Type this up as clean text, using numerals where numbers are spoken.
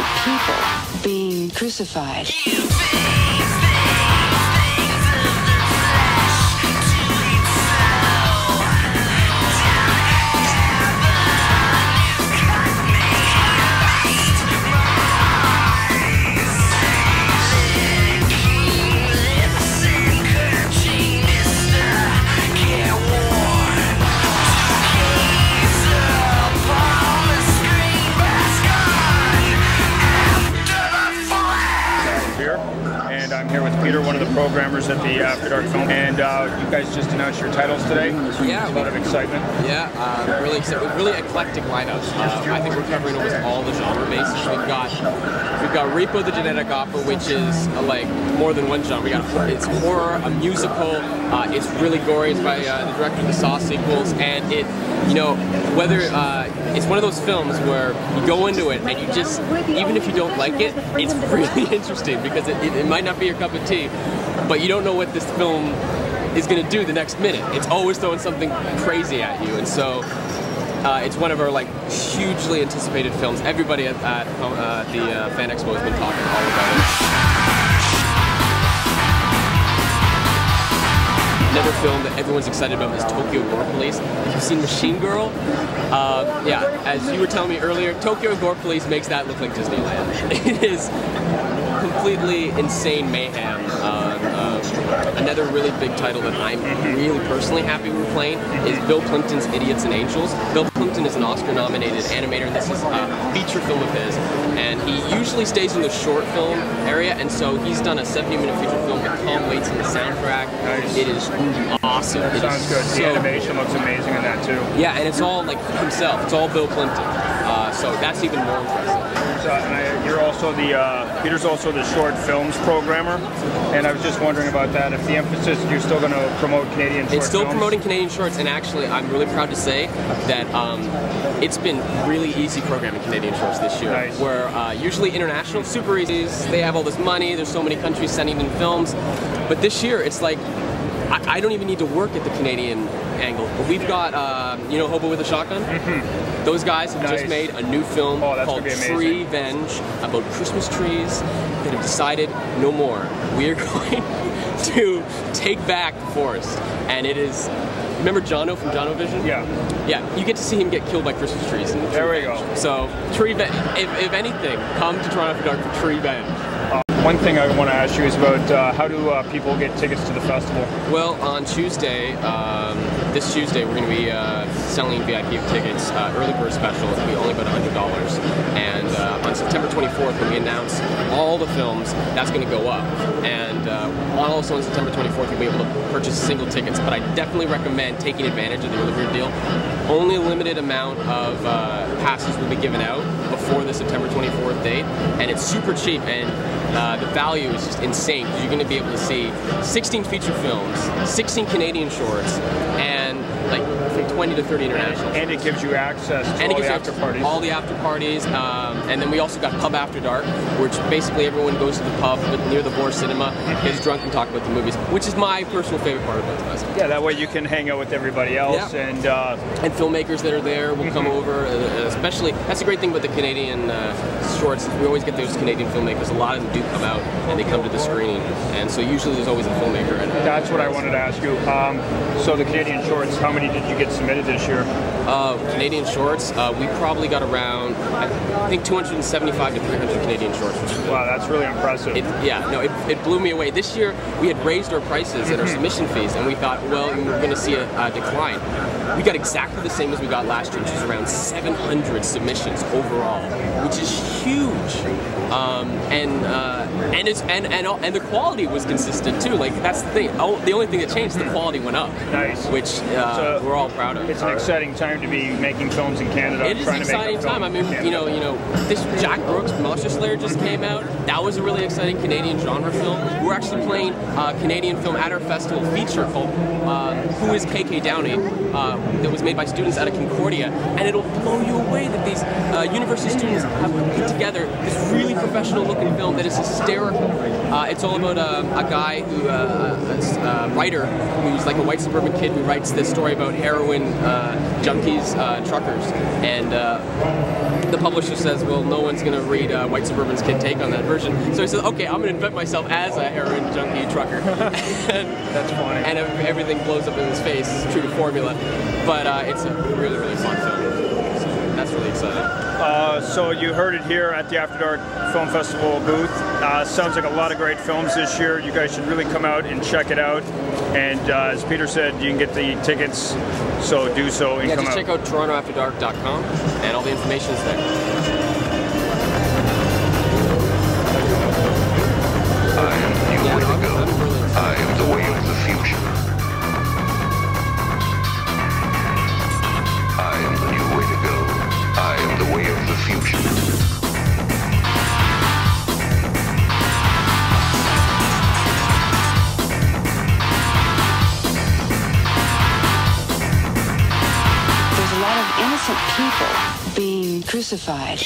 innocent people being crucified. And I'm here with Peter, one of the programmers at the After Dark Film. And you guys just announced your titles today. Yeah, a lot of excitement. Yeah, really excited. Really eclectic lineups. I think we're covering almost all the genre bases. We've got Repo the Genetic Opera, which is like more than one genre. It's horror, a musical. It's really gory. It's by the director of the Saw sequels, and whether it's one of those films where you go into it and you just, even if you don't like it, it's really interesting because it might not be your cup of tea, but you don't know what this film is going to do the next minute. It's always throwing something crazy at you, and so it's one of our hugely anticipated films. Everybody at the Fan Expo has been talking all about it. Another film that everyone's excited about is Tokyo Gore Police. If you've seen Machine Girl, yeah, as you were telling me earlier, Tokyo Gore Police makes that look like Disneyland. It is completely insane mayhem. Another really big title that I'm really personally happy we're playing is Bill Plimpton's Idiots and Angels. Bill Plimpton is an Oscar-nominated animator, and this is a feature film of his. And he usually stays in the short film area, and so he's done a 70-minute feature film with Tom Waits in the soundtrack. Nice. It is awesome. It sounds good. The animation looks amazing in that too. Yeah, and it's all like himself. It's all Bill Plimpton. So that's even more impressive. You're also Peter's also the short films programmer, and I was just wondering about that. If the emphasis, you're still going to promote Canadian short films? It's still promoting Canadian shorts, and actually I'm really proud to say that it's been really easy programming Canadian shorts this year. Nice. Where usually international, super easy, they have all this money, there's so many countries sending in films, but this year it's like, I don't even need to work at the Canadian angle. We've got, Hobo with a Shotgun? Those guys have just made a new film called Tree Venge about Christmas trees that have decided no more. We are going to take back the forest. And it is, remember Jono from Jono Vision? Yeah. Yeah, you get to see him get killed by Christmas trees. There we go. So, Tree Venge, if anything, come to Toronto After Dark for Tree Venge. One thing I want to ask you is about how do people get tickets to the festival? Well, on Tuesday, this Tuesday, we're going to be selling VIP tickets, early bird special. It'll be only about $100. And on September 24th, when we announce all the films, that's going to go up. And also on September 24th, you'll be able to purchase single tickets. But I definitely recommend taking advantage of the early bird deal. Only a limited amount of passes will be given out before the September 24th date, and it's super cheap, and the value is just insane because you're going to be able to see 16 feature films, 16 Canadian shorts, and like from 20 to 30 international. And it gives you access to all the after parties. All the after parties, and then we also got Pub After Dark, which basically everyone goes to the pub near the Boar Cinema, gets drunk and talk about the movies, which is my personal favorite part about the festival. Yeah, that way you can hang out with everybody else, and filmmakers that are there will come over. Especially, that's the great thing about the Canadian shorts. We always get those Canadian filmmakers. A lot of them do come out and they come to the screening, and so usually there's always a filmmaker. That's what I wanted to ask you. So the Canadian shorts, how many did you get submitted this year? Canadian shorts, we probably got around, I think 275 to 300 Canadian shorts. Wow, that's really impressive. It blew me away. This year, we had raised our prices at our submission fees, and we thought, well, we're going to see a decline. We got exactly the same as we got last year, which is around 700 submissions overall, which is huge. And the quality was consistent too. Like, that's the thing. The only thing that changed, the quality went up. Nice. Which we're all proud of. It's an exciting time to be making films in Canada. It is an exciting time. I mean, this Jack Brooks' Monster Slayer just came out. That was a really exciting Canadian genre film. We're actually playing a Canadian film at our festival feature called Who is KK Downey? That was made by students out of Concordia, and it'll blow you away that these university students have put together this really professional looking film that is hysterical. It's all about a guy who, a writer who's like a white suburban kid who writes this story about heroin junkies, truckers, and the publisher says, well, no one's going to read White Suburban's kid take on that version. So he says, okay, I'm going to invent myself as a heroin junkie trucker. That's funny. And everything blows up in his face, true to formula. But it's a really, really fun film. So that's really exciting. So you heard it here at the After Dark Film Festival booth. Sounds like a lot of great films this year. You guys should really come out and check it out. And as Peter said, you can get the tickets, so do so and come out. Check out TorontoAfterDark.com, and all the information is there. I am the new way to go. I am the way of the future. I am the new way to go. I am the way of the future. Innocent people being crucified.